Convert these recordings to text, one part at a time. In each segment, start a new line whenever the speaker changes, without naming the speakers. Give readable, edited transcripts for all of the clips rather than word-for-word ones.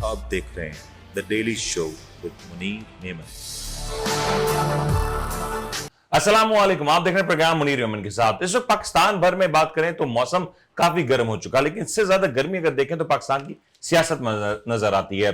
آپ دیکھ رہے ہیں the daily show وذ Munir neon. السلام علیکم، آپ دیکھ رہے ہیں پروگرام منیر نیمن کے ساتھ۔ اس وقت پاکستان بھر میں بات کریں تو موسم کافی گرم ہو چکا، لیکن اس سے زیادہ گرمی اگر دیکھیں تو پاکستان کی سیاست میں نظر آتی ہے۔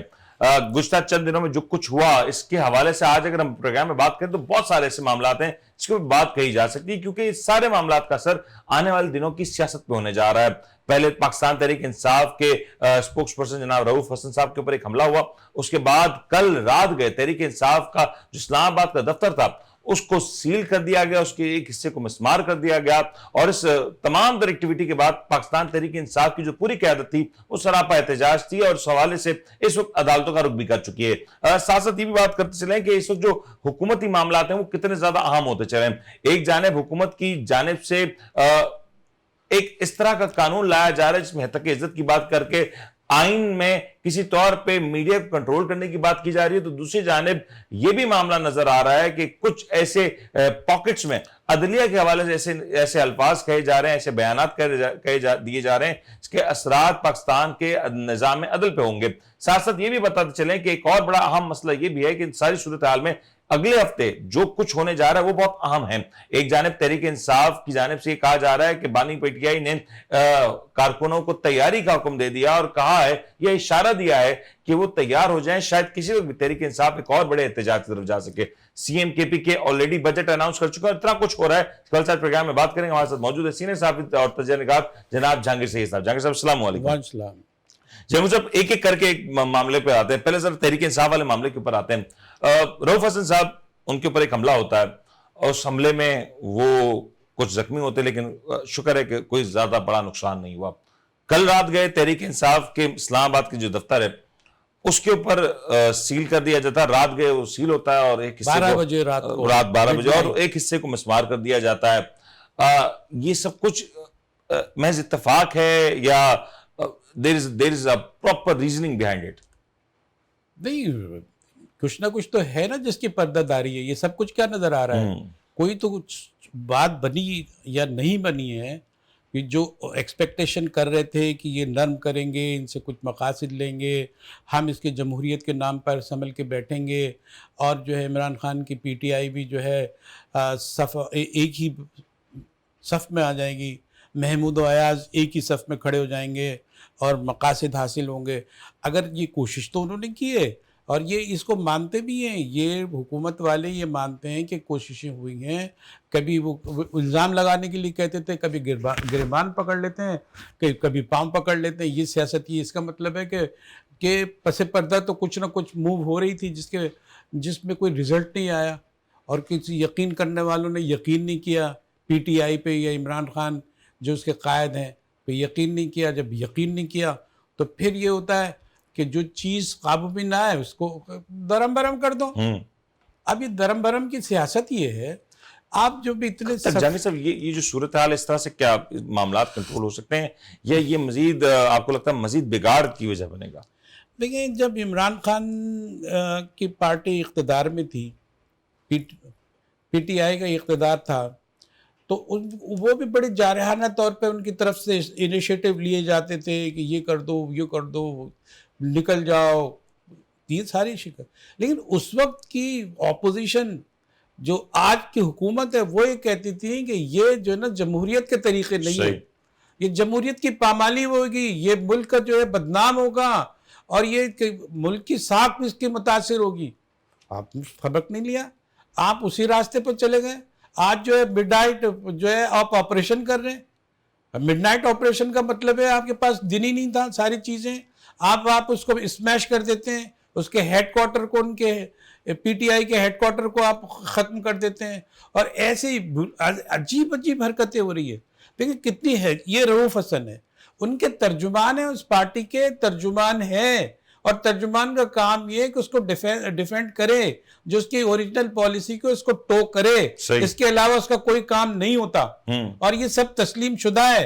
گزشتہ چند دنوں میں جو کچھ ہوا اس کے حوالے سے آج اگر ہم پروگرام میں بات کریں تو بہت سارے ایسے معاملات ہیں جس کی بات کہی جا سکتی ہے، کیونکہ اس سارے معاملات کا اثر آنے والے دنوں کی سیاست پہ ہونے جا رہا ہے۔ پہلے پاکستان تحریک انصاف کے اسپوکس پرسن جناب رؤوف حسن صاحب کے اوپر ایک حملہ ہوا، اس کے بعد کل رات گئے تحریک انصاف کا جو اسلام آباد کا دفتر تھا اس کو سیل کر دیا گیا، اس کے ایک حصے کو مسمار کر دیا گیا، اور اس تمام در ایکٹیویٹی کے بعد پاکستان تحریک انصاف کی جو پوری قیادت تھی وہ سراپا احتجاج تھی، اور اس حوالے سے اس وقت عدالتوں کا رخ بھی کر چکی ہے۔ ساتھ ساتھ یہ بھی بات کرتے چلیں کہ اس وقت جو حکومتی معاملات ہیں وہ کتنے زیادہ اہم ہوتے چلے ہیں۔ ایک جانب حکومت کی جانب سے ایک اس طرح کا قانون لایا جا رہا ہے جس میں حق عزت کی بات کر کے آئین میں کسی طور پہ میڈیا کو کنٹرول کرنے کی بات کی جا رہی ہے، تو دوسری جانب یہ بھی معاملہ نظر آ رہا ہے کہ کچھ ایسے پاکٹس میں عدلیہ کے حوالے سے ایسے الفاظ کہے جا رہے ہیں، ایسے بیانات دیے جا رہے ہیں جس کے اثرات پاکستان کے نظام عدل پہ ہوں گے۔ ساتھ ساتھ یہ بھی بتاتے چلیں کہ ایک اور بڑا اہم مسئلہ یہ بھی ہے کہ ساری صورتحال میں اگلے ہفتے جو کچھ ہونے جا رہا ہے وہ بہت اہم ہے۔ ایک جانب تحریک انصاف کی جانب سے یہ کہا جا رہا ہے کہ بانی پی ٹی آئی نے کارکنوں کو تیاری کا حکم دے دیا اور کہا ہے، یہ اشارہ دیا ہے کہ وہ تیار ہو جائیں، شاید کسی وقت بھی تحریک انصاف ایک اور بڑے احتجاج کی طرف جا سکے۔ سی ایم کے پی کے آلریڈی بجٹ اناؤنس کر چکا ہے، اتنا کچھ ہو رہا ہے۔ کل ساتھ پروگرام میں بات کریں گے، ہمارے ساتھ موجود ہے سینئر صحافی اور تجزیہ نگار جناب جہانگیر سید صاحب۔ جہانگیر صاحب السلام علیکم۔
وعلیکم السلام۔
جب صاحب ایک ایک کر کے ایک معاملے پہ آتے ہیں، پہلے ذرا تحریک انصاف والے معاملے کے اوپر آتے ہیں۔ رؤوف حسن صاحب ان کے اوپر ایک حملہ ہوتا ہے اور اس حملے میں وہ کچھ زخمی ہوتے ہیں، لیکن شکر ہے کہ کوئی زیادہ بڑا نقصان نہیں ہوا۔ کل رات گئے تحریک انصاف کے اسلام آباد کے جو دفتر ہے اس کے اوپر سیل کر دیا جاتا ہے، رات گئے وہ سیل ہوتا ہے اور ایک حصے کو رات 12 بجے اور ایک حصے کو مسمار کر دیا جاتا ہے۔ یہ سب کچھ محض اتفاق ہے یا there is a proper reasoning behind it؟
نہیں، کچھ نہ کچھ تو ہے نا جس کی پردہ داری ہے۔ یہ سب کچھ کیا نظر آ رہا ہے؟ کوئی تو کچھ بات بنی یا نہیں بنی ہے کہ جو ایکسپیکٹیشن کر رہے تھے کہ یہ نرم کریں گے، ان سے کچھ مقاصد لیں گے، ہم اس کے جمہوریت کے نام پر سنبھل کے بیٹھیں گے، اور جو ہے عمران خان کی پی ٹی آئی بھی جو ہے ایک ہی صف میں آ جائے گی، محمود و ایاز ایک ہی صف میں کھڑے ہو جائیں گے اور مقاصد حاصل ہوں گے۔ اگر یہ کوشش تو انہوں نے کی ہے اور یہ اس کو مانتے بھی ہیں، یہ حکومت والے یہ مانتے ہیں کہ کوششیں ہوئی ہیں۔ کبھی وہ الزام لگانے کے لیے کہتے تھے، کبھی گریبان پکڑ لیتے ہیں، کبھی پاؤں پکڑ لیتے ہیں۔ یہ سیاست کی، اس کا مطلب ہے کہ پس پردہ تو کچھ نہ کچھ موو ہو رہی تھی جس میں کوئی رزلٹ نہیں آیا، اور کسی یقین کرنے والوں نے یقین نہیں کیا پی ٹی آئی پہ یا عمران خان جو اس کے قائد ہیں پہ یقین نہیں کیا۔ جب یقین نہیں کیا تو پھر یہ ہوتا ہے کہ جو چیز قابو میں نہ آئے اس کو درم برم کر دو۔ اب یہ درم برم کی سیاست یہ ہے، آپ جو بھی اتنے
جہانگیر صاحب یہ جو صورتحال اس طرح سے کیا معاملات کنٹرول ہو سکتے ہیں یا یہ مزید آپ کو لگتا ہے مزید بگاڑ کی وجہ بنے گا؟
دیکھیں، جب عمران خان کی پارٹی اقتدار میں تھی، پی ٹی آئی کا اقتدار تھا، تو وہ بھی بڑے جارحانہ طور پہ ان کی طرف سے انیشیٹو لیے جاتے تھے کہ یہ کر دو، یہ کر دو، نکل جاؤ، یہ ساری شکست۔ لیکن اس وقت کی اپوزیشن جو آج کی حکومت ہے وہ یہ کہتی تھی کہ یہ جو ہے نا جمہوریت کے طریقے نہیں ہے، یہ جمہوریت کی پامالی ہوگی، یہ ملک کا جو ہے بدنام ہوگا، اور یہ ملک کی ساکھ بھی اس کی متاثر ہوگی۔ آپ نے سبق نہیں لیا، آپ اسی راستے پر چلے گئے۔ آج جو ہے مڈ نائٹ جو ہے آپ آپریشن کر رہے ہیں۔ مڈ نائٹ آپریشن کا مطلب ہے آپ کے پاس دن ہی نہیں تھا، ساری چیزیں آپ اس کو اسمیش کر دیتے ہیں، اس کے ہیڈ کوارٹر کو، ان کے پی ٹی آئی کے ہیڈ کوارٹر کو آپ ختم کر دیتے ہیں، اور ایسے ہی عجیب عجیب حرکتیں ہو رہی ہے۔ دیکھیں کتنی ہے، یہ رؤوف حسن ہے، ان کے ترجمان ہیں، اس پارٹی کے ترجمان ہیں، اور ترجمان کا کام یہ ہے کہ اس کو ڈیفینڈ کرے، جو اس کی اوریجنل پالیسی کو اس کو ٹو کرے، اس کے علاوہ اس کا کوئی کام نہیں ہوتا۔ اور یہ سب تسلیم شدہ ہے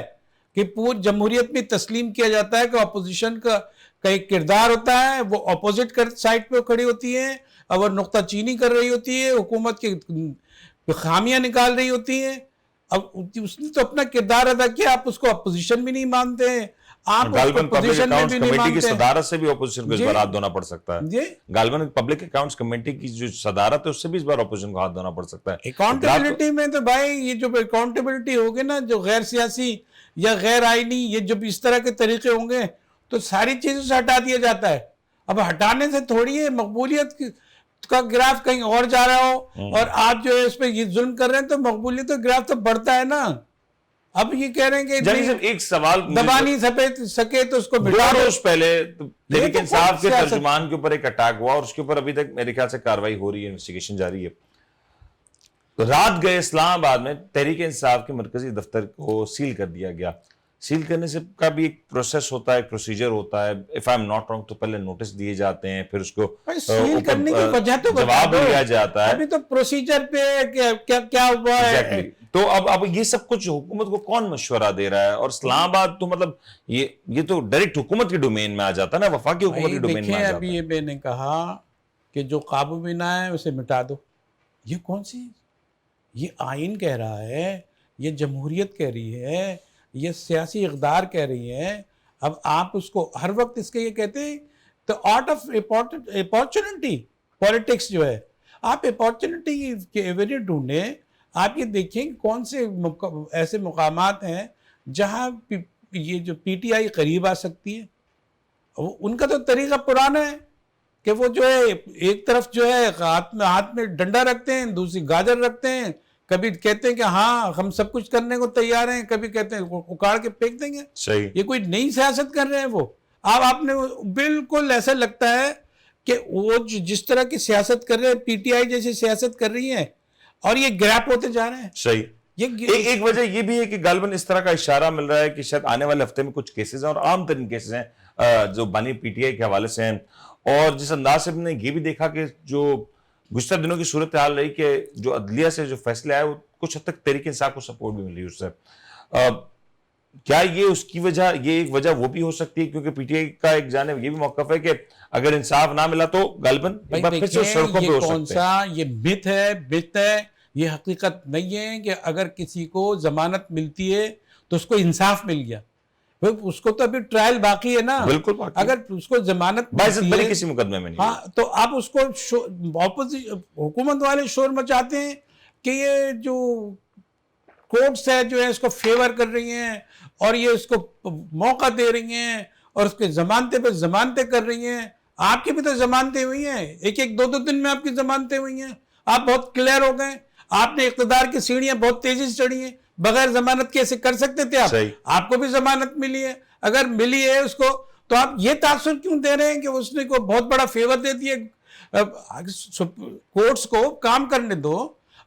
کہ پوری جمہوریت میں تسلیم کیا جاتا ہے کہ اپوزیشن کا ایک کردار ہوتا ہے، وہ اپوزٹ سائڈ پہ کھڑی ہوتی ہے، اور وہ نقطہ چینی کر رہی ہوتی ہے، حکومت کی خامیاں نکال رہی ہوتی ہیں۔ اب اس نے تو اپنا کردار ادا کیا، آپ اس کو اپوزیشن بھی نہیں مانتے ہیں، آپ
غالباً پبلک
پوزیشن میں
اکاؤنٹس
بھی نہیں
کمیٹی کی
مانتے
صدارت سے بھی اپوزیشن کو اس بار ہاتھ دھونا پڑ سکتا ہے.
جی
غالباً پبلک اکاؤنٹس کمیٹی کی جو صدارت ہے اس سے بھی اس بار اپوزیشن کو ہاتھ دھونا پڑ سکتا ہے.
اکاؤنٹیبلٹی میں تو بھائی یہ جو اکاؤنٹیبلٹی ہوگی نا جو غیر سیاسی یا غیر آئینی یہ جب اس طرح کے طریقے ہوں گے تو ساری چیزوں سے ہٹا دیا جاتا ہے. اب ہٹانے سے تھوڑی ہے مقبولیت کا گراف کہیں اور جا رہا ہو اور آپ جو ہے اس پہ یہ ظلم کر رہے ہیں تو مقبولیت کا گراف تو بڑھتا ہے نا. اب یہ کہہ رہے ہیں کہ
جنگی صاحب ایک سوال
دبا نہیں سکے تو اس کو
دو
مٹا دو.
روز پہلے تحریک
تو
انصاف کے
سیاست-
ترجمان کے اوپر ایک اٹیک ہوا اور اس کے اوپر ابھی تک میرے خیال سے کاروائی ہو رہی ہے, انویسٹیگیشن جاری ہے. رات گئے اسلام آباد میں تحریک انصاف کے مرکزی دفتر کو سیل کر دیا گیا. سیل کرنے سے کا بھی ایک پروسیس ہوتا ہے, ایک پروسیجر ہوتا ہے. If I am not wrong تو پہلے نوٹس دیے جاتے ہیں, پھر اس کو
سیل کرنے کی وجہ تو
جواب لیا جاتا ہے.
ابھی تو پروسیجر پہ کیا ہوا ہے.
تو اب یہ سب کچھ حکومت کو کون مشورہ دے رہا ہے؟ اور اسلام آباد تو مطلب یہ تو ڈائریکٹ حکومت کی ڈومین میں آ جاتا ہے نا, وفاقی حکومت کی ڈومین میں آ جاتا ہے.
ابھی یہ میں نے کہا کہ جو قابو میں نہ ہے اسے مٹا دو. یہ کون سی, یہ آئین کہہ رہا ہے, یہ جمہوریت کہہ رہی ہے, یہ سیاسی اقدار کہہ رہی ہے. اب آپ اس کو ہر وقت اس کے یہ کہتے ہیں تو آرٹ آف اپارچونٹی پالیٹکس جو ہے, آپ اپارچونٹی کے ایونٹ ڈھونڈیں. آپ یہ دیکھیں کون سے ایسے مقامات ہیں جہاں یہ جو پی ٹی آئی قریب آ سکتی ہے. ان کا تو طریقہ پرانا ہے کہ وہ جو ہے ایک طرف جو ہے ہاتھ میں ڈنڈا رکھتے ہیں, دوسری گاجر رکھتے ہیں. کبھی کہتے ہیں کہ ہاں ہم سب کچھ کرنے کو تیار ہیں, کبھی کہتے ہیں اکاڑ کے پھینک دیں گے.
صحیح.
یہ کوئی نئی سیاست کر رہے ہیں وہ. آپ نے بالکل ایسا لگتا ہے کہ وہ جس طرح کی سیاست کر رہے ہیں پی ٹی آئی جیسی سیاست کر رہی ہے اور یہ گریپ ہوتے جا رہے ہیں.
صحیح. ایک وجہ یہ بھی ہے کہ غالباً اس طرح کا اشارہ مل رہا ہے کہ شاید آنے والے ہفتے میں کچھ کیسز ہیں اور عام ترین کیسز ہیں جو بانی پی ٹی آئی کے حوالے سے ہیں. اور جس انداز سے ہم نے یہ بھی دیکھا کہ جو گزشتہ دنوں کی صورتحال رہی کہ جو عدلیہ سے جو فیصلے آئے وہ کچھ حد تک تحریک انصاف کو سپورٹ بھی ملی اس سے. کیا یہ اس کی وجہ, یہ ایک وجہ وہ بھی ہو سکتی ہے کیونکہ پی ٹی آئی کا ایک جانب یہ بھی موقف ہے کہ اگر انصاف نہ ملا تو غالباً ایک بار پھر سے سڑکوں پہ ہو سکتے ہیں.
یہ مت ہے, یہ حقیقت نہیں ہے کہ اگر کسی کو ضمانت ملتی ہے تو اس کو انصاف مل گیا. اس کو تو ابھی ٹرائل باقی ہے نا.
بالکل باقی.
اگر اس کو ضمانت
باعث بری کسی مقدمے میں نہیں.
ہاں تو آپ اس کو حکومت والے شور مچاتے ہیں کہ یہ جو کورٹس ہے جو ہے اس کو فیور کر رہی ہیں اور یہ اس کو موقع دے رہی ہیں اور اس کے ضمانتیں پہ ضمانتیں کر رہی ہیں. آپ کی بھی تو ضمانتیں ہوئی ہیں, ایک دو دن میں آپ کی ضمانتیں ہوئی ہیں. آپ بہت کلیئر ہو گئے. آپ نے اقتدار کی سیڑھیاں بہت تیزی سے چڑھی ہیں. بغیر ضمانت کیسے کر سکتے تھے آپ؟ آپ کو بھی ضمانت ملی ہے. اگر ملی ہے اس کو تو آپ یہ تاثر کیوں دے رہے ہیں کہ اس نے کو بہت بڑا فیور دے دیا؟ کورٹس کو کام کرنے دو.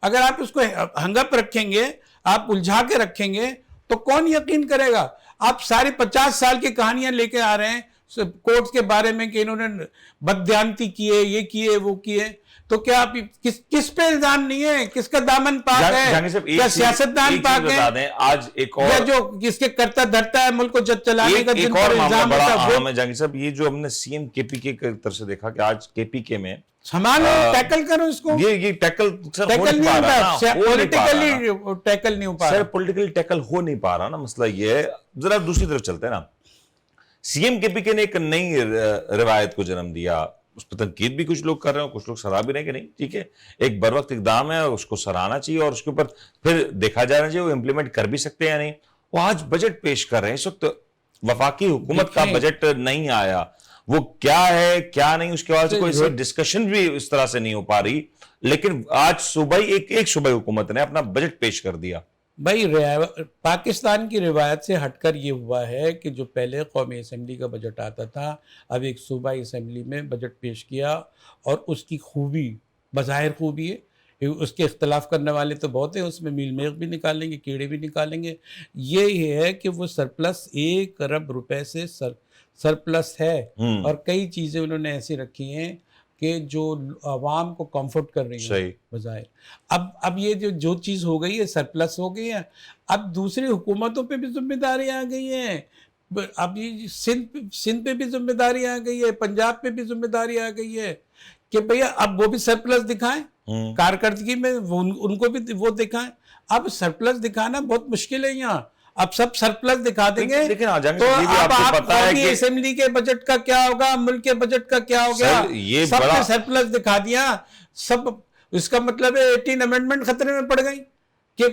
اگر آپ اس کو ہنگپ رکھیں گے, آپ الجھا کے رکھیں گے تو کون یقین کرے گا؟ آپ ساری 50 سال کی کہانیاں لے کے آ رہے ہیں کورٹس کے بارے میں کہ انہوں نے بددیانتی کیے, یہ کیے, وہ کیے. تو کیا آپ کس پہ الزام نہیں ہے؟ کس کا دامن پاک ہے؟ کیا سیاستدان پاک ہے؟
آج ایک اور
یا جو کس کے کرتا دھرتا ہے ملک کو چلانے کا
ایک اور معاملہ بڑا اہم ہے جہانگیر صاحب. یہ جو ہم نے سی ایم کے پی کے کی طرف سے دیکھا کہ آج کے پی کے میں
سنبھالو, ٹیکل کرو اس کو.
یہ ٹیکل
نہیں ہو پا پولیٹیکلی ٹیکل نہیں ہو پا رہا.
پولیٹیکلی ٹیکل ہو نہیں پا رہا نا. مسئلہ یہ ہے, ذرا دوسری طرف چلتے ہیں نا. سی ایم کے پی کے نے ایک نئی روایت کو جنم دیا. اس پہ تنقید بھی کچھ لوگ کر رہے ہیں, کچھ لوگ سراہ بھی رہے ہیں کہ نہیں ٹھیک ہے ایک بر وقت اقدام ہے, اس کو سراہنا چاہیے اور اس کے اوپر پھر دیکھا جانا چاہیے وہ امپلیمنٹ کر بھی سکتے ہیں یا نہیں. وہ آج بجٹ پیش کر رہے ہیں. اس وقت وفاقی حکومت کا بجٹ نہیں آیا, وہ کیا ہے کیا نہیں اس کے بعد سے کوئی ڈسکشن بھی اس طرح سے نہیں ہو پا رہی. لیکن آج صوبہ ایک صوبائی حکومت نے اپنا بجٹ پیش کر دیا.
بھائی پاکستان کی روایت سے ہٹ کر یہ ہوا ہے کہ جو پہلے قومی اسمبلی کا بجٹ آتا تھا, اب ایک صوبائی اسمبلی میں بجٹ پیش کیا اور اس کی خوبی بظاہر خوبی ہے. اس کے اختلاف کرنے والے تو بہت ہیں, اس میں میل میغ بھی نکالیں گے, کیڑے بھی نکالیں گے. یہ ہے کہ وہ سرپلس 1 ارب روپے سے سرپلس ہے اور کئی چیزیں انہوں نے ایسی رکھی ہیں کہ جو عوام کو کمفرٹ کر رہی ہیں بظاہر. اب یہ جو چیز ہو گئی ہے سرپلس ہو گئی ہے. اب دوسری حکومتوں پہ بھی ذمہ داری آ گئی ہیں. اب یہ سندھ پہ بھی ذمہ داری آ گئی ہے, پنجاب پہ بھی ذمہ داری آ گئی ہے کہ بھیا اب وہ بھی سرپلس دکھائیں, کارکردگی میں ان کو بھی وہ دکھائیں. اب سرپلس دکھانا بہت مشکل ہے یہاں. اب سب سرپلس دکھا دیں گے
لیکن آ جائیں گے
تو
یہ بھی
اب
آپ کو
آپ
پتا ہے
قومی
کہ
اسمبلی کے بجٹ کا کیا ہوگا, ملک کے بجٹ کا کیا ہو گیا,
سر یہ
سب
بڑا
نے سرپلس دکھا دیا سب. اس کا مطلب ہے 18 امینڈمنٹ خطرے میں پڑ گئی کہ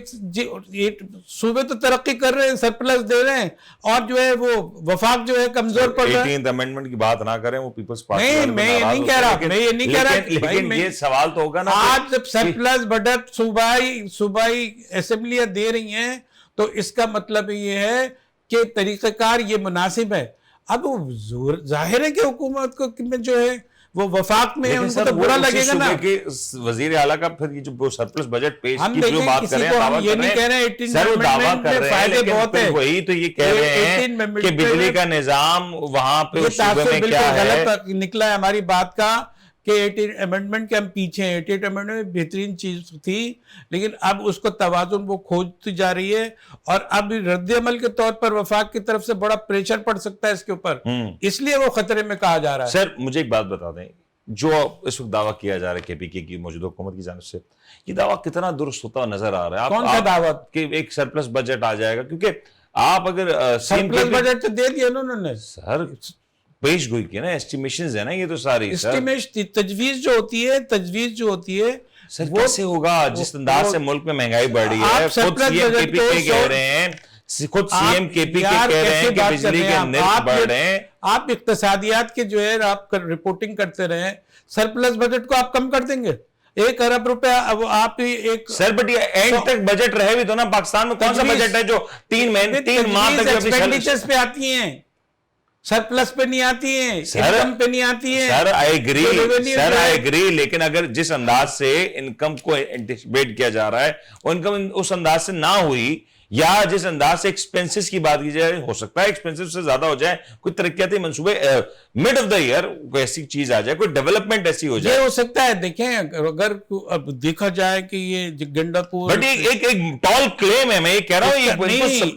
صوبے تو ترقی کر رہے ہیں, سرپلس دے رہے ہیں, اور جو ہے وہ وفاق جو ہے کمزور پڑ رہا ہے.
18th امینڈمنٹ کی بات نہ کریں, وہ پیپلز پارٹی
نہیں,
والے
میں یہ نہیں کہہ رہا, میں یہ نہیں کہہ رہا کہ بھائی
لیکن یہ سوال تو ہوگا نا
آج جب سرپلس بجٹ صوبائی اسمبلیاں دے رہی ہیں تو اس کا مطلب یہ ہے کہ طریقہ کار یہ مناسب ہے. اب ظاہر ہے کہ حکومت کو جو ہے وہ وفاق میں ان کو تو برا لگے گا نا.
وزیر اعلیٰ کا پھر یہ جو سرپلس بجٹ پیش
ہم
کی جو بات
کسی
کر رہے
کو
ہیں,
ہم یہ نہیں کہہ رہے ہیں 18 امینڈمنٹ میں فائدے بہت ہیں,
وہی تو یہ کہہ رہے ہیں کہ بجلی کا نظام وہاں پہ
یہ
اس صوبے
تاثر
میں
بالکل
کیا ہے.
غلط نکلا ہے ہماری بات کا کہ 18 امینڈمنٹ کے ہم پیچھے ہیں. 18 امینڈمنٹ بہترین چیز تھی, لیکن اب اس کو توازن وہ کھوجتی جا رہی ہے, اور اب رد عمل کے طور پر وفاق کی طرف سے بڑا پریشر پڑ سکتا ہے اس کے اوپر, اس لیے وہ خطرے میں کہا جا رہا ہے.
سر مجھے ایک بات بتا دیں, جو اس وقت دعویٰ کیا جا رہا ہے کے پی کے کی موجودہ حکومت کی جانب سے, یہ دعویٰ کتنا درست ہوتا نظر آ رہا ہے؟
کون سا دعویٰ
کہ ایک سرپلس بجٹ آ جائے گا, کیونکہ آپ اگر
سرپلس بجٹ تو دے دیا انہوں نے,
سر پیش گوئی کی نا, ایسٹیمیشنز ہے نا یہ تو ساری.
تجویز جو ہوتی ہے
سر کیسے ہوگا جس انداز سے ملک میں مہنگائی بڑھ رہی ہے؟ خود سی ایم کے پی کے کہہ رہے ہیں, خود سی ایم کے پی کے کہہ رہے ہیں کہ بجلی کے نرخ بڑھ رہے ہیں.
آپ اقتصادیات کے جو ہے آپ رپورٹنگ کرتے رہے, سرپلس بجٹ کو آپ کم کر دیں گے 1 ارب روپے. اب آپ ایک
سر بٹ یہ اینڈ تک بجٹ رہے بھی تو نا, پاکستان میں کون سا بجٹ ہے جو 3 ماہ تک
ایکسپینڈیچرز پہ آتی ہیں, سرپلس پہ نہیں آتی ہیں, انکم پہ نہیں آتی ہیں.
سر آئی ایگری, لیکن اگر جس انداز سے انکم کو اینٹیسپیٹ کیا جا رہا ہے, وہ انکم اس انداز سے نہ ہوئی, یا جس انداز سے ایکسپینسز کی بات کی جائے, ہو سکتا ہے ایکسپینسز سے زیادہ ہو جائے, کوئی ترقیاتی منصوبے مڈ آف دا ایئر کوئی ایسی چیز آ جائے, کوئی ڈیولپمنٹ ایسی ہو جائے.
یہ ہو سکتا ہے. دیکھیں اگر اب دیکھا جائے کہ یہ گنڈا پور,
بٹ ایک ٹال کلیم ہے, میں یہ کہہ رہا ہوں,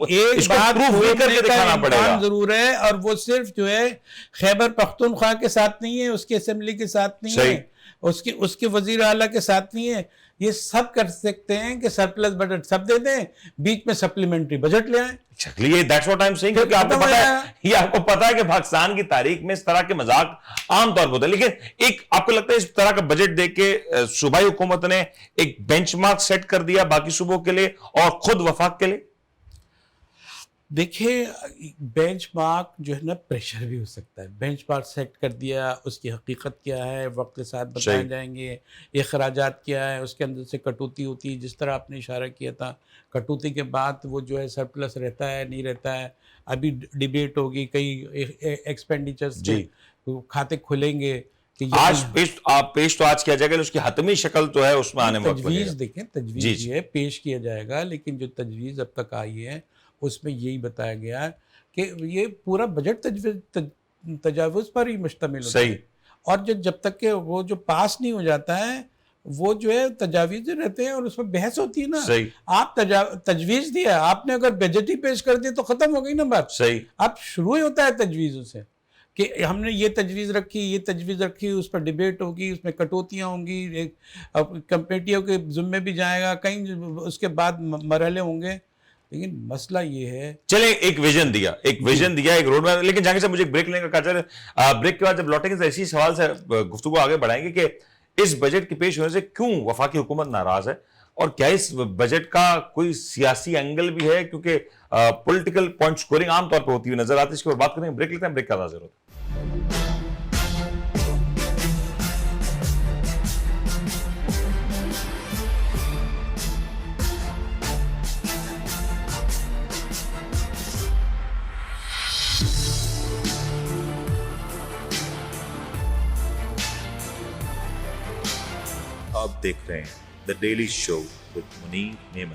ایک بات
کر کے دکھانا پڑے گا
ضرور ہے, اور وہ صرف جو ہے خیبر پختونخوا کے ساتھ نہیں ہے, اس کی اسمبلی کے ساتھ نہیں ہے, اس کے وزیر اعلیٰ کے ساتھ نہیں ہے. یہ سب کر سکتے ہیں کہ سرپلس بجٹ سب دے دیں, بیچ میں سپلیمنٹری بجٹ لے آئیں.
that's what I'm saying, کیونکہ آپ کو پتا ہے, یہ آپ کو پتا ہے کہ پاکستان کی تاریخ میں اس طرح کے مذاق عام طور پر ہوتا ہے. لیکن ایک آپ کو لگتا ہے اس طرح کا بجٹ دے کے صوبائی حکومت نے ایک بینچ مارک سیٹ کر دیا باقی صوبوں کے لیے اور خود وفاق کے لیے؟
دیکھیں بینچ مارک جو ہے نا پریشر بھی ہو سکتا ہے. بینچ مارک سیٹ کر دیا, اس کی حقیقت کیا ہے وقت کے ساتھ بتائے جائیں گے, اخراجات کیا ہے, اس کے اندر سے کٹوتی ہوتی ہے, جس طرح آپ نے اشارہ کیا تھا, کٹوتی کے بعد وہ جو ہے سرپلس رہتا ہے نہیں رہتا ہے. ابھی ڈیبیٹ ہوگی, کئی ایکسپینڈیچرز کھاتے کھلیں گے.
آج پیش تو آج کیا جائے گا, اس کی حتمی شکل تو ہے, اس میں آنے میں
تجویز دیکھیں, تجویز یہ ہے پیش کیا جائے گا, لیکن جو تجویز اب تک آئی ہے اس میں یہی بتایا گیا ہے کہ یہ پورا بجٹ تجاوز پر ہی مشتمل ہوتا ہے, اور جب تک کہ وہ جو پاس نہیں ہو جاتا ہے وہ جو ہے تجاویز رہتے ہیں اور اس میں بحث ہوتی ہے نا. آپ تجویز دیا, آپ نے اگر بجٹ ہی پیش کر دی تو ختم ہو گئی نا بات. اب شروع ہی ہوتا ہے تجویزوں سے کہ ہم نے یہ تجویز رکھی, اس پر ڈیبیٹ ہوگی, اس میں کٹوتیاں ہوں گی, کمیٹیوں کے ذمے بھی جائے گا, کہیں اس کے بعد مرحلے ہوں گے. لیکن مسئلہ یہ ہے,
چلیں ایک ویژن دیا, ایک روڈ میپ. لیکن جہاں سے مجھے بریک لینے کا کہا, بریک کے بعد جب لوٹیں گے تو اسی سوال سے گفتگو آگے بڑھائیں گے کہ اس بجٹ کے پیش ہونے سے کیوں وفاقی حکومت ناراض ہے, اور کیا اس بجٹ کا کوئی سیاسی اینگل بھی ہے, کیونکہ پولیٹیکل پوائنٹ سکورنگ عام طور پہ ہوتی ہوئی نظر آتی ہے. اس کے اوپر بات کریں گے, بریک لیتے ہیں, بریک کا حاضر ہوتا ہے. آپ دیکھ رہے ہیں the daily show with Munir neon.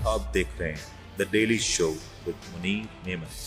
آپ دیکھ رہے ہیں the daily show with Munir neon.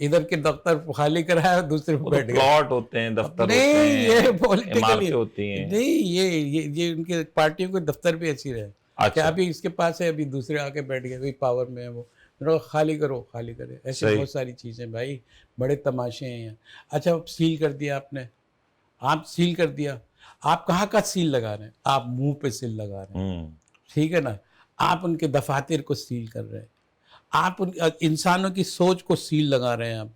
ادھر کے دفتر خالی کرایا دوسرے پہ بیٹھ گئے.
پلاٹ ہوتے ہیں, دفتر ہوتے
نہیں
ہیں,
یہ پولیٹیکلی
عمارتیں ہوتی ہیں.
نہیں, یہ ان کے پارٹیوں کے دفتر بھی ایسی رہے کہ
اچھا,
ابھی اس کے پاس ہے, ابھی دوسرے آ کے بیٹھ گئے, کوئی پاور میں ہے وہ خالی کرو خالی کرے. ایسے
صحیح.
بہت ساری چیزیں بھائی, بڑے تماشے ہیں. اچھا سیل کر دیا آپ نے, آپ سیل کر دیا, آپ کہاں کا سیل لگا رہے ہیں؟ آپ منہ پہ سیل لگا رہے ہیں, ٹھیک ہے نا. آپ ان کے دفاتر کو سیل کر رہے ہیں, آپ انسانوں کی سوچ کو سیل لگا رہے ہیں آپ,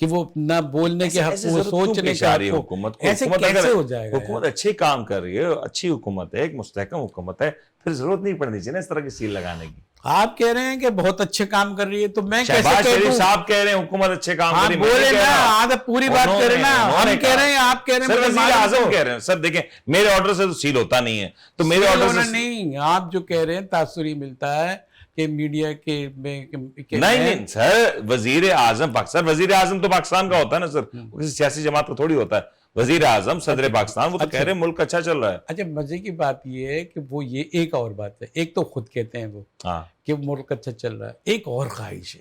کہ وہ نہ بولنے کے حق, وہ سوچنے کے حق کو.
حکومت
ایسے کیسے ہو جائے گا؟
حکومت اچھے کام کر رہی ہے, اچھی حکومت ہے, ایک مستحکم حکومت ہے, پھر ضرورت نہیں پڑنی چاہیے اس طرح کی سیل لگانے کی.
آپ کہہ رہے ہیں کہ بہت اچھے کام کر رہی ہے, تو میں کیسے
شہباز
کہہ
شریف
دوں؟
صاحب کہہ رہے ہیں حکومت اچھے کام کر رہی ہے.
بولے نا, آدھا پوری بات کرے نا. ہم کہہ رہے ہیں, آپ کہہ رہے ہیں,
وزیر اعظم کہہ رہے ہیں. سر دیکھیں, میرے آرڈر سے تو سیل ہوتا نہیں ہے, تو میرے آرڈر سے
نہیں. آپ جو کہہ رہے ہیں تاثری ملتا ہے کہ میڈیا کے
نہیں سر, وزیر اعظم پاکستان, وزیر اعظم تو پاکستان کا ہوتا ہے نا سر, کسی سیاسی جماعت کا تھوڑی ہوتا ہے. وزیر اعظم صدر پاکستان, وہ تو کہہ رہے ہیں ملک اچھا چل رہا ہے.
اچھا مزے کی بات یہ ہے کہ وہ یہ ایک اور بات ہے, ایک تو خود کہتے ہیں وہ کہ ملک اچھا چل رہا ہے, ایک اور خواہش ہے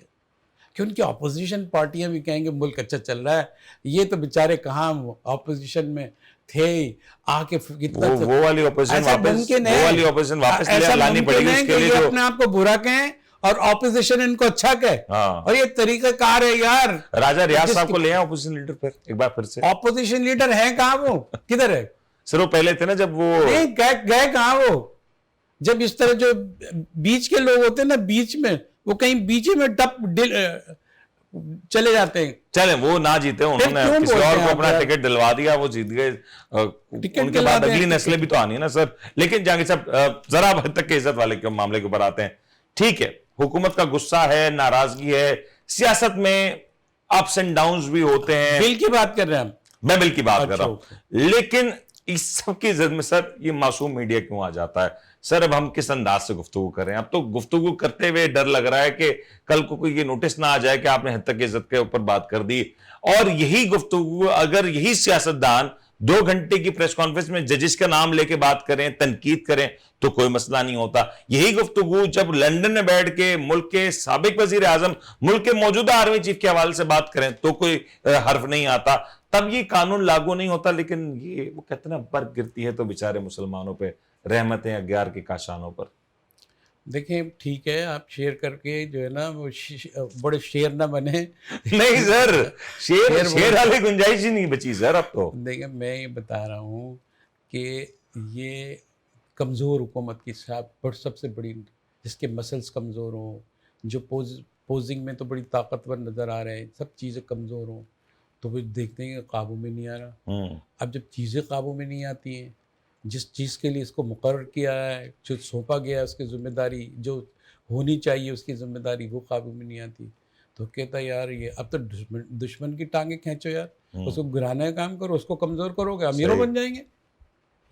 کہ ان کی اپوزیشن پارٹیاں بھی کہیں گے ملک اچھا چل رہا ہے. یہ تو بیچارے کہاں اپوزیشن میں تھے, آ کے
وہ والی اپوزیشن واپس لانی پڑے گی اس کے لیے,
اپنے آپ کو برا کہیں اور اپوزیشن ان کو اچھا کہے. اور یہ طریقہ کار ہے یار.
راجہ ریاض صاحب کو لے آئے اپوزیشن لیڈر پھر ایک بار پھر سے.
اپوزیشن لیڈر ہیں کہاں, وہ کدھر ہے
سر؟ وہ پہلے تھے نا جب وہ
گئے کہاں وہ, جب اس طرح جو بیچ کے لوگ ہوتے ہیں نا, بیچ میں وہ کہیں بیچ میں چلے جاتے ہیں.
چلیں وہ نہ جیتے, انہوں نے کسی اور کو اپنا ٹکٹ دلوا دیا, وہ جیت گئے. ان کے بعد اگلی نسلیں بھی تو آنی ہے نا سر. لیکن جہانگیر صاحب ذرا حد تک کہ عزت والے کے معاملے کے اوپر آتے ہیں. ٹھیک ہے, حکومت کا غصہ ہے, ناراضگی ہے, سیاست میں اپس اینڈ ڈاؤنز بھی ہوتے ہیں.
بل کی بات کر رہے ہیں ہم,
میں بل کی بات کر رہا ہوں. لیکن اس سب کی زد میں سر یہ معصوم میڈیا کیوں آ جاتا ہے؟ سر اب ہم کس انداز سے گفتگو کر رہے ہیں؟ اب تو گفتگو کرتے ہوئے ڈر لگ رہا ہے کہ کل کو کوئی یہ نوٹس نہ آ جائے کہ آپ نے حد تک عزت کے اوپر بات کر دی. اور یہی گفتگو اگر یہی سیاستدان 2 گھنٹے کی پریس کانفرنس میں ججز کا نام لے کے بات کریں, تنقید کریں, تو کوئی مسئلہ نہیں ہوتا. یہی گفتگو جب لندن میں بیٹھ کے ملک کے سابق وزیر اعظم, ملک کے موجودہ آرمی چیف کے حوالے سے بات کریں تو کوئی حرف نہیں آتا, تب یہ قانون لاگو نہیں ہوتا. لیکن یہ وہ کہتے ہیں نا, برق گرتی ہے تو بیچارے مسلمانوں پہ رحمتیں اگیار کے کاشانوں پر.
دیکھیں ٹھیک ہے, آپ شیئر کر کے جو ہے نا وہ بڑے شیر نہ بنے.
نہیں سر, شیر والی گنجائش ہی نہیں بچی سر اب تو.
دیکھیں میں یہ بتا رہا ہوں کہ یہ کمزور حکومت کی سب سے بڑی, جس کے مسلس کمزور ہوں, جو پوزنگ میں تو بڑی طاقتور نظر آ رہے ہیں, سب چیزیں کمزور ہوں, تو وہ دیکھتے ہیں کہ قابو میں نہیں آ رہا. اب جب چیزیں قابو میں نہیں آتی ہیں, جس چیز کے لیے اس کو مقرر کیا ہے, جو سونپا گیا ہے اس کی ذمہ داری, جو ہونی چاہیے اس کی ذمہ داری, وہ قابو میں نہیں آتی, تو کہتا ہے یار یہ اب تو دشمن کی ٹانگیں کھینچو یار, اس کو گرانے کا کام کرو, اس کو کمزور کرو گے, امیروں بن جائیں گے.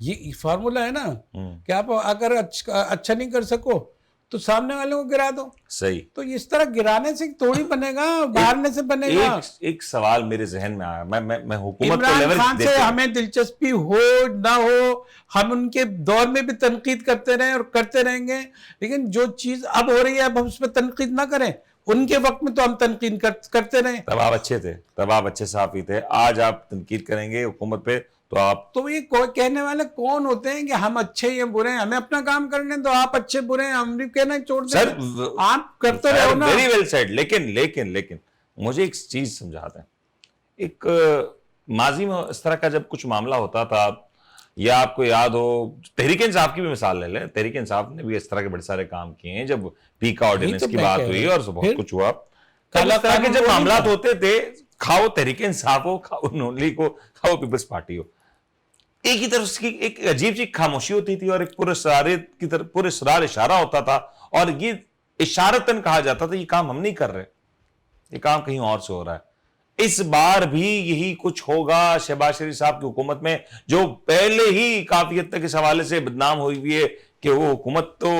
یہ فارمولہ ہے نا کہ آپ اگر اچھا نہیں کر سکو تو سامنے والوں کو گرا دو.
صحیح.
تو اس طرح گرانے سے تھوڑی بنے گا, مارنے سے بنے گا.
ایک سوال میرے ذہن میں آیا, میں حکومت کو
عمران خان سے ہمیں دلچسپی ہو نہ ہو, ہم ان کے دور میں بھی تنقید کرتے رہے اور کرتے رہیں گے, لیکن جو چیز اب ہو رہی ہے اب ہم اس پہ تنقید نہ کریں. ان کے وقت میں تو ہم تنقید کرتے رہے,
تب آپ اچھے تھے, تب آپ اچھے صحافی تھے. آج آپ تنقید کریں گے حکومت پہ تو آپ, تو
یہ کہنے والے کون ہوتے ہیں کہ ہم اچھے یا برے ہیں؟ ہمیں اپنا کام کرنے تو آپ اچھے برے ہیں ہم بھی کہنا چھوڑ دیں. آپ کرتے رہو نا.
Very well said. لیکن مجھے ایک چیز سمجھاتے ہیں. ایک ماضی میں اس طرح کا جب کچھ معاملہ ہوتا تھا, یا آپ کو یاد ہو, تحریک انصاف کی بھی مثال لے لیں, تحریک انصاف نے بھی اس طررا کے بڑے سارے کام کیے ہیں. جب پی کا آرڈیننس کی بات ہوئی اور بہت کچھ ہوا, اس طرح کے جب معاملات ہوتے تھے, کھاؤ تحریک انصاف ہو, کھاؤ نون لیگ ہو, کھاؤ پیپلز پارٹی ہو, ایک ہی طرف اس کی ایک عجیب سی خاموشی ہوتی تھی اور ایک پراسرار اشارہ ہوتا تھا, اور یہ اشارتاً کہا جاتا تھا یہ کام ہم نہیں کر رہے, یہ کام کہیں اور سے ہو رہا ہے. اس بار بھی یہی کچھ ہوگا شہباز شریف صاحب کی حکومت میں, جو پہلے ہی کافی حد تک اس حوالے سے بدنام ہوئی ہوئی ہے کہ وہ حکومت تو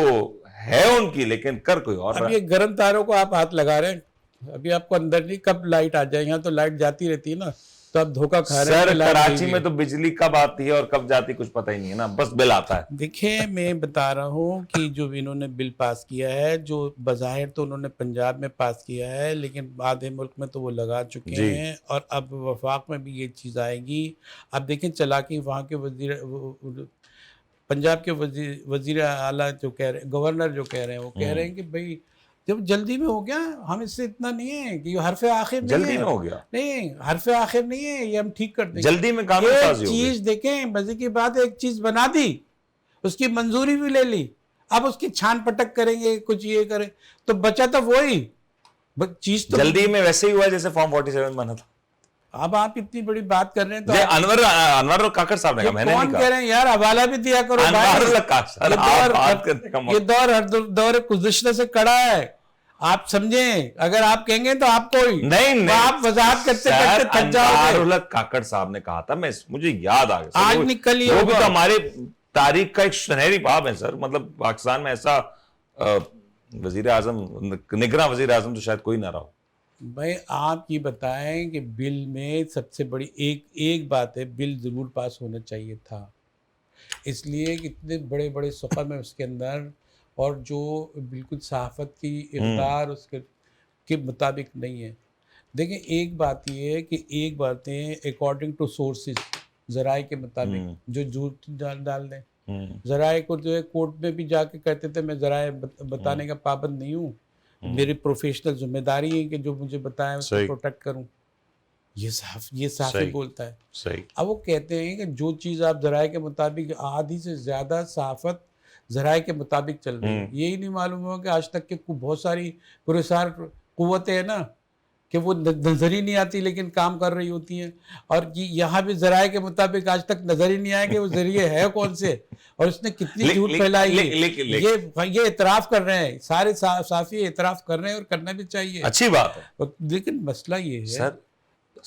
ہے ان کی لیکن کر کوئی اور رہا ہے.
اب یہ گرم تاروں کو آپ ہاتھ لگا رہے ہیں, ابھی آپ کو اندر نہیں, کب لائٹ آ جائے, یہاں تو لائٹ جاتی رہتی ہے نا, تو اب دھوکہ کھا رہے ہیں.
سر کراچی میں تو بجلی کب آتی ہے اور کب جاتی کچھ پتہ ہی نہیں ہے نا, بس بل آتا ہے.
دیکھیں میں بتا رہا ہوں کہ جو انہوں نے بل پاس کیا ہے, جو بظاہر تو انہوں نے پنجاب میں پاس کیا ہے لیکن آدھے ملک میں تو وہ لگا چکے ہیں, اور اب وفاق میں بھی یہ چیز آئے گی. اب دیکھیں چلاکی وہاں کے پنجاب کے وزیر اعلیٰ جو کہہ رہے ہیں, گورنر جو کہہ رہے ہیں, وہ کہہ رہے ہیں کہ بھائی جب جلدی میں ہو گیا, ہم اس سے اتنا نہیں ہے کہ یہ حرف آخر نہیں ہے,
جلدی میں ہو گیا,
نہیں حرف آخر نہیں ہے, یہ ہم ٹھیک کر دیں گے.
جلدی میں قانون سازی
ایک
ہو گئی.
چیز دیکھیں مزے کی بات, ایک چیز بنا دی, اس کی منظوری بھی لے لی, اب اس کی چھان پٹک کریں گے, کچھ یہ کریں تو بچا تو وہی چیز. تو
جلدی میں ویسے ہی ہوا جیسے فارم 47 بنا تھا.
اب آپ اتنی بڑی بات کر رہے ہیں تو
انور کاکڑ صاحب نے کہا, میں نے نہیں
کون کہہ رہے ہیں یار, حوالہ بھی دیا کرو
کہا.
یہ دور گزشتہ سے کڑا ہے, آپ سمجھیں. اگر آپ کہیں گے تو آپ کو
نہیں
آپ وضاحت کرتے کرتے تھک جاؤ گے.
کاکڑ صاحب نے کہا تھا, مجھے یاد آ گیا
آج نکل یہ
وہ بھی تو ہمارے تاریخ کا ایک سنہری باب ہے سر. مطلب پاکستان میں ایسا وزیر اعظم, نگراں وزیر اعظم تو شاید کوئی نہ رہا ہو.
بھائی آپ یہ بتائیں کہ بل میں سب سے بڑی ایک بات ہے, بل ضرور پاس ہونا چاہیے تھا, اس لیے کہ اتنے بڑے بڑے سقم ہیں اس کے اندر, اور جو بالکل صحافت کی اقدار اس کے مطابق نہیں ہے. دیکھیں ایک بات یہ ہے کہ ایک باتیں اکارڈنگ ٹو سورسز, ذرائع کے مطابق جو جھوٹ ڈال دیں. ذرائع کو جو ہے کورٹ میں بھی جا کے کہتے تھے میں ذرائع بتانے کا پابند نہیں ہوں, میری پروفیشنل ذمہ داری ہے کہ جو مجھے بتائیں اس کو پروٹیکٹ کروں. یہ صحافی بولتا ہے.
صحیح.
اب وہ کہتے ہیں کہ جو چیز آپ ذرائع کے مطابق, آدھی سے زیادہ صحافت ذرائع کے مطابق چل رہی ہے. یہی نہیں معلوم ہوا کہ آج تک کے بہت ساری پرسار قوتیں ہیں نا کہ وہ نظر ہی نہیں آتی لیکن کام کر رہی ہوتی ہیں, اور یہاں بھی ذرائع کے مطابق آج تک نظر ہی نہیں آیا کہ وہ ذریعے ہے کون سے اور اس نے کتنی جھوٹ پھیلائی ہے. یہ اعتراف کر رہے ہیں, سارے صحافی اعتراف کر رہے ہیں اور کرنا بھی چاہیے,
اچھی بات ہے.
لیکن مسئلہ یہ ہے
سر,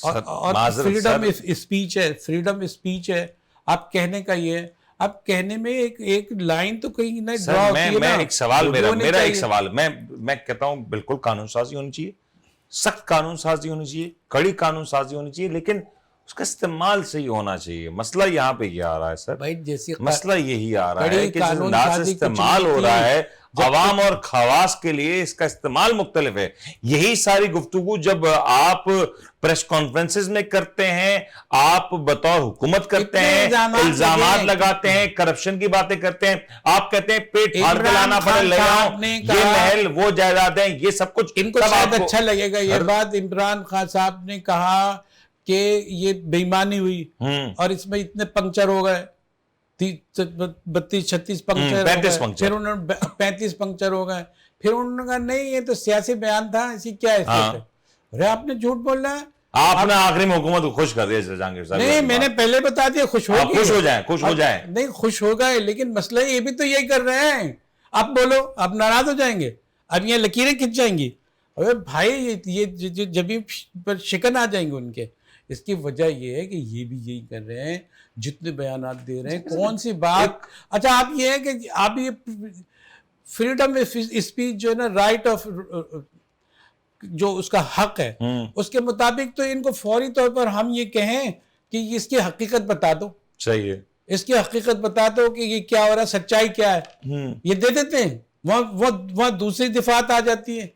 اور فریڈم اسپیچ ہے, فریڈم اسپیچ ہے, آپ کہنے کا یہ ہے. اب کہنے میں ایک لائن تو کہیں نہ ڈرا ہوتی ہے نا.
ایک سوال میرا ایک سوال, میں کہتا ہوں بالکل قانون سازی ہونی چاہیے, سخت قانون سازی ہونی چاہیے, کڑی قانون سازی ہونی چاہیے, لیکن اس کا استعمال صحیح ہونا چاہیے. مسئلہ یہاں پہ یہ آ رہا ہے سر, مسئلہ یہی آ رہا ہے کہ جس انداز سے استعمال ہو رہا ہے عوام اور خواص کے لیے, اس کا استعمال مختلف ہے. یہی ساری گفتگو جب آپ پریس کانفرنسز میں کرتے ہیں, آپ بطور حکومت کرتے ہیں, الزامات لگاتے ہیں, کرپشن کی باتیں کرتے ہیں, آپ کہتے ہیں پیٹ پھاڑ کے لانا پڑے, لے آؤں یہ محل وہ جائیدادیں, یہ سب کچھ.
ان کو شاید اچھا لگے گا یہ بات, عمران خان صاحب نے کہا کہ یہ بے ایمانی ہوئی اور اس میں اتنے پنکچر ہو گئے, 32-36 پنکچر, 35 پنکچر ہو گئے. پھر انہوں نے کہا نہیں یہ تو سیاسی بیان تھا, اسی کیا حیثیت ہے. ارے آپ نے جھوٹ بول رہا ہے.
آپ نے آخری میں حکومت کو خوش کر دیا جہانگیر صاحب.
نہیں میں نے پہلے بتا دیا خوش
ہو جائیں.
نہیں خوش ہو گئے, لیکن مسئلہ یہ بھی تو یہی کر رہے ہیں. آپ بولو, آپ ناراض ہو جائیں گے, اب یہ لکیریں کھنچ جائیں گی. ارے بھائی یہ جبھی پر شکن آ جائیں گے ان کے. اس کی وجہ یہ ہے کہ یہ بھی یہی کر رہے ہیں, جتنے بیانات دے رہے ہیں کون سی بات. اچھا آپ یہ ہے کہ آپ یہ فریڈم اسپیچ جو ہے نا, رائٹ آف جو اس کا حق ہے, اس کے مطابق تو ان کو فوری طور پر ہم یہ کہیں کہ اس کی حقیقت بتا دو.
صحیح ہے,
اس کی حقیقت بتا دو کہ یہ کیا ہو رہا ہے, سچائی کیا ہے, یہ دے دیتے ہیں. وہاں دوسری دفعات آ جاتی ہے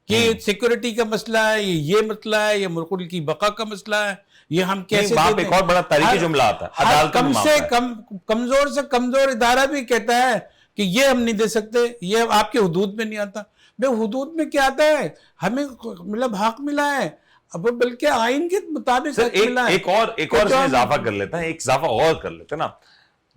کہ سیکورٹی کا مسئلہ ہے, یہ مسئلہ ہے, یہ ملک کی بقا کا مسئلہ ہے, یہ ہم کیسے.
ایک اور بڑا تاریخی جملہ آتا ہے,
کم سے کم کمزور سے کمزور ادارہ بھی کہتا ہے کہ یہ ہم نہیں دے سکتے, یہ آپ کے حدود میں نہیں آتا. بے حدود میں کیا آتا ہے, ہمیں مطلب حق ملا ہے, اب بلکہ آئین کے مطابق ملا ہے.
ایک اور اس میں اضافہ کر لیتا ہے, ایک اضافہ اور کر لیتے ہیں نا.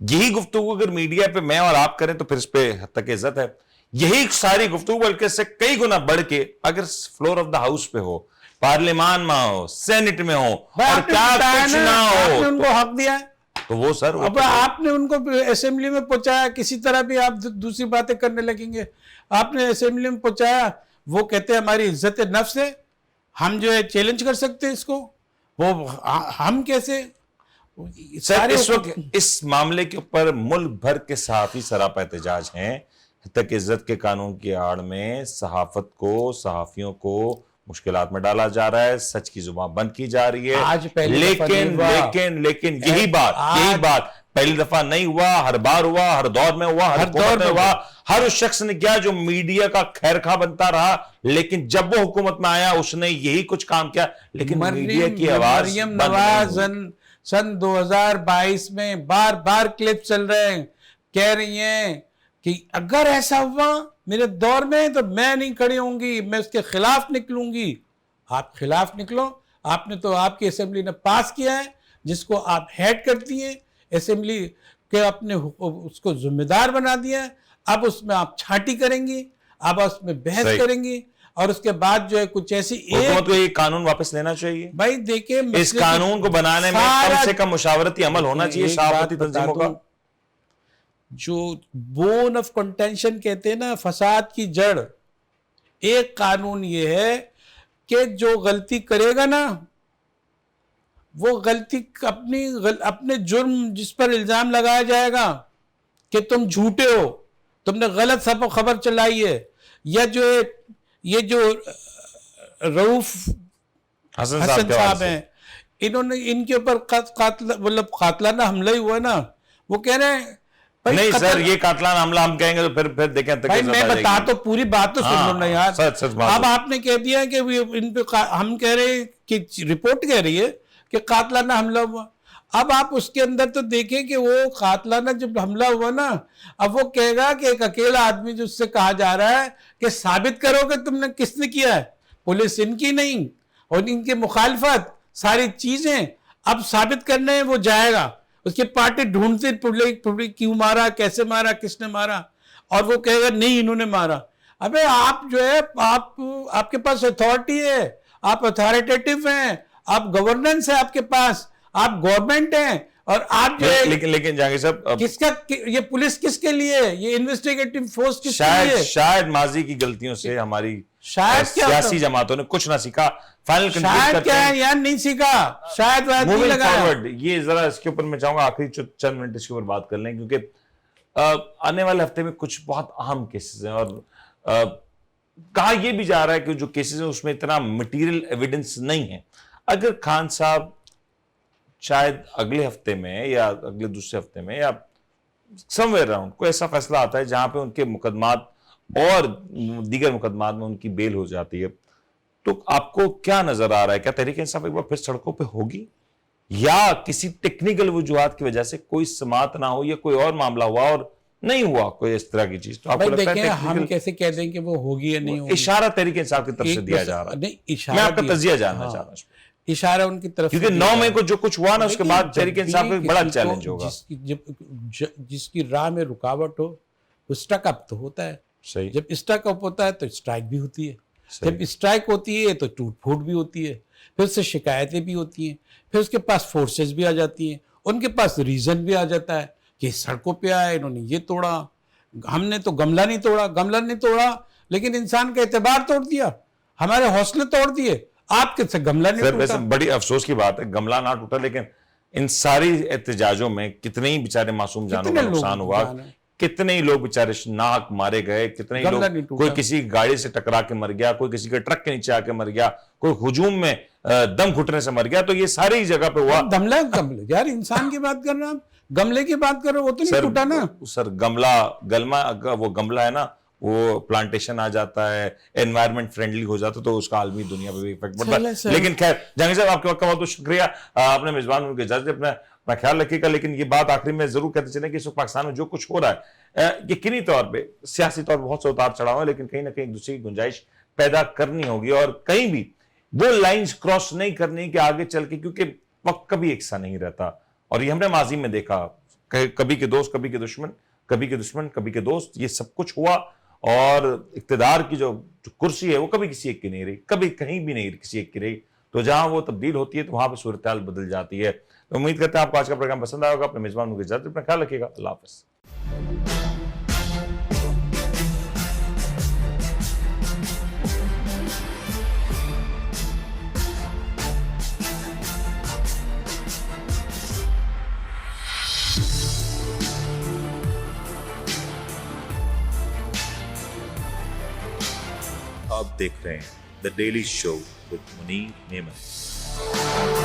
یہی گفتگو اگر میڈیا پہ میں اور آپ کریں تو پھر اس پہ حد تک عزت ہے. یہی ساری گفتگو بلکہ اس سے کئی گنا بڑھ کے اگر فلور آف دا ہاؤس پہ ہو, پارلیمان میں ہو, سینٹ میں ہو, اور کیا کچھ نہ ہو,
ان کو حق دیا ہے
تو وہ سر
اب آپ نے ان کو اسمبلی میں پہنچایا. کسی طرح بھی آپ دوسری باتیں کرنے لگیں گے, آپ نے اسمبلی میں پہنچایا, وہ کہتے ہیں ہماری عزت نفس ہے, ہم جو ہے چیلنج کر سکتے ہیں اس کو, وہ ہم کیسے.
سر اس وقت اس معاملے کے اوپر ملک بھر کے صحافی سراپا احتجاج ہیں. تک عزت کے قانون کی آڑ میں صحافت کو, صحافیوں کو مشکلات میں ڈالا جا رہا ہے, سچ کی زبان بند کی جا رہی
آج
ہے.
پہلی دفعہ نہیں ہوا.
لیکن یہی بات پہلی دفعہ نہیں ہوا, ہر بار ہوا, ہر دور میں ہوا, ہر دور میں ہوا. ہر اس شخص نے کیا جو میڈیا کا خیر خواہ بنتا رہا, لیکن جب وہ حکومت میں آیا اس نے یہی کچھ کام کیا, لیکن میڈیا کی آواز
مریم نواز سن 2022 میں بار بار کلپ چل رہے ہیں, کہہ رہی ہیں کہ اگر ایسا ہوا میرے دور میں تو میں نہیں کھڑی ہوں گی, میں اس کے خلاف نکلوں گی. آپ خلاف نکلو, آپ نے تو آپ کی اسمبلی نے پاس کیا ہے جس کو آپ ہیڈ کرتی ہیں, اسمبلی کے اپنے اس کو ذمہ دار بنا دیا ہے. اب اس میں آپ چھانٹی کریں گی, اب اس میں بحث کریں گی, اور اس کے بعد جو ہے کچھ ایسی
حکومت کو یہ قانون واپس لینا چاہیے.
بھائی دیکھیں
اس قانون کو بنانے میں کم سے کم مشاورتی عمل ہونا چاہیے صحافتی تنظیموں کا.
جو بون آف کنٹینشن کہتے ہیں نا, فساد کی جڑ, ایک قانون یہ ہے کہ جو غلطی کرے گا نا وہ غلطی اپنے جرم جس پر الزام لگایا جائے گا کہ تم جھوٹے ہو, تم نے غلط خبر چلائی ہے, یا جو یہ جو رؤوف حسن صاحب ہیں انہوں نے ان کے اوپر قاتلانہ حملہ ہی ہوا نا, وہ کہہ رہے ہیں
نہیں سر یہ قاتلانہ حملہ ہم کہیں گے تو پھر دیکھیں
بھائی میں بتا تو پوری بات تو سن لو نا یار. اب آپ نے کہہ دیا کہ ان پہ ہم کہہ رہے ہیں کہ رپورٹ کہہ رہی ہے کہ قاتلانہ حملہ ہوا. اب آپ اس کے اندر تو دیکھیں کہ وہ قاتلانہ جب حملہ ہوا نا, اب وہ کہے گا کہ ایک اکیلا آدمی جو اس سے کہا جا رہا ہے کہ ثابت کرو کہ تم نے کس نے کیا ہے, پولیس ان کی نہیں اور ان کی مخالفت ساری چیزیں اب ثابت کرنے وہ جائے گا, اس کی پارٹی ڈھونڈتی کیوں مارا, کیسے مارا, کس نے مارا, اور وہ کہے گا نہیں انہوں نے مارا. ابے آپ جو ہے آپ کے پاس اتھارٹی ہے, آپ اتھارٹیٹیو ہیں, آپ گورننس ہے آپ کے پاس, آپ گورنمنٹ ہیں, اور آپ جو ہے
لیکن جہانگیر صاحب
کس کا یہ پولیس کس کے لیے, یہ انویسٹیگیٹنگ فورس کس کے لیے؟
شاید ماضی کی غلطیوں سے ہماری
شاید
سیاسی جماعتوں نے کچھ نہ سیکھا.
شاید کیا ہے یار نہیں سیکھا, شاید نہیں لگا.
یہ ذرا اس کے اوپر میں چاہوں گا آخری چند منٹ اس کے اوپر بات کر لیں, کیونکہ آنے والے ہفتے میں کچھ بہت اہم کیسز ہیں, اور کہا یہ بھی جا رہا ہے کہ جو کیسز ہیں اس میں اتنا مٹیریل ایویڈنس نہیں ہے. اگر خان صاحب شاید اگلے ہفتے میں یا اگلے دوسرے ہفتے میں یا سم ویئر اراؤنڈ کوئی ایسا فیصلہ آتا ہے جہاں پہ ان کے مقدمات اور دیگر مقدمات میں ان کی بیل ہو جاتی ہے, تو آپ کو کیا نظر آ رہا ہے؟ کیا تحریک انصاف ایک بار پھر سڑکوں پہ ہوگی, یا کسی ٹیکنیکل وجوہات کی وجہ سے کوئی سماعت نہ ہو یا کوئی اور معاملہ ہوا اور نہیں ہوا کوئی اس طرح کی چیز؟ تو آپ کو لگتا ہے
ہم کیسے کہہ دیں کہ وہ ہوگی یا نہیں ہوگی؟
اشارہ تحریک انصاف کی طرف سے دیا جا رہا ہے, میں آپ کا تجزیہ جاننا چاہ رہا ہوں.
اشارہ ان کی طرف,
کیونکہ 9 مئی کو جو کچھ ہوا نا اس کے بعد تحریک انصاف کا ایک بڑا چیلنج ہوگا.
جس کی راہ میں رکاوٹ ہو وہ اسٹک اپ تو ہوتا ہے, جب اسٹک اپ ہوتا ہے تو اسٹرائک بھی ہوتی ہے, جب اسٹرائک ہوتی ہے تو ٹوٹ پھوٹ بھی ہوتی ہے, پھر سے شکایتیں بھی ہوتی ہیں, پھر اس کے پاس فورسز بھی آ جاتی ہیں, ان کے پاس ریزن بھی آ جاتا ہے کہ سڑکوں پہ آئے, انہوں نے یہ توڑا, ہم نے تو گملہ نہیں توڑا لیکن انسان کا اعتبار توڑ دیا, ہمارے حوصلے توڑ دیے, آپ کے سے گملہ نہیں ٹوٹا.
بڑی افسوس کی بات ہے گملہ نہ ٹوٹا, لیکن ان ساری احتجاجوں میں کتنے ہی بیچارے معصوم جانوں کا نقصان ہوا, کتنے ہی لوگ بیچارے ناحق مارے گئے, کتنے ہی لوگ, کوئی کسی گاڑی سے ٹکرا کے مر گیا, کوئی کسی کے ٹرک کے نیچے آ کے مر گیا, کوئی ہجوم میں دم گھٹنے سے مر گیا. تو یہ ساری جگہ پہ ہوا.
گملہ یار انسان کی بات کر رہے ہیں آپ, گملے کی بات کر رہے, وہ تو نہیں ٹوٹا نا
سر. وہ گملہ ہے نا, وہ پلانٹیشن آ جاتا ہے, انوائرمنٹ فرینڈلی ہو جاتا ہے, تو اس کا عالمی دنیا پہ بھی ایفیکٹ پڑتا ہے. لیکن خیر جہانگیر صاحب آپ کے وقت کا بہت بہت شکریہ, آپ نے میزبان ان کے اجازت اپنا خیال رکھیے گا. لیکن یہ بات آخری میں ضرور کہتے چلیں کہ اس وقت پاکستان میں جو کچھ ہو رہا ہے یقینی طور پہ سیاسی طور پر بہت سے اتار چڑھاؤ ہے, لیکن کہیں نہ کہیں ایک دوسرے کی گنجائش پیدا کرنی ہوگی, اور کہیں بھی وہ لائنز کراس نہیں کرنی کہ آگے چل کے, کیونکہ وقت کبھی ایک نہیں رہتا, اور یہ ہم نے ماضی میں دیکھا, کبھی کے دوست کبھی کے دشمن, کبھی کے دشمن کبھی کے دوست, یہ سب کچھ ہوا. اور اقتدار کی جو کرسی ہے وہ کبھی کسی ایک کی نہیں رہی, کبھی کہیں بھی نہیں کسی ایک کی رہی. تو جہاں وہ تبدیل ہوتی ہے تو وہاں پہ صورتحال بدل جاتی ہے. تو امید کرتے ہیں آپ کو آج کا پروگرام پسند آئے گا. اپنے میزبان کی اجازت, اپنا خیال رکھیے گا. اللہ حافظ. آپ دیکھ رہے ہیں
The Daily Show with Munir Neeman.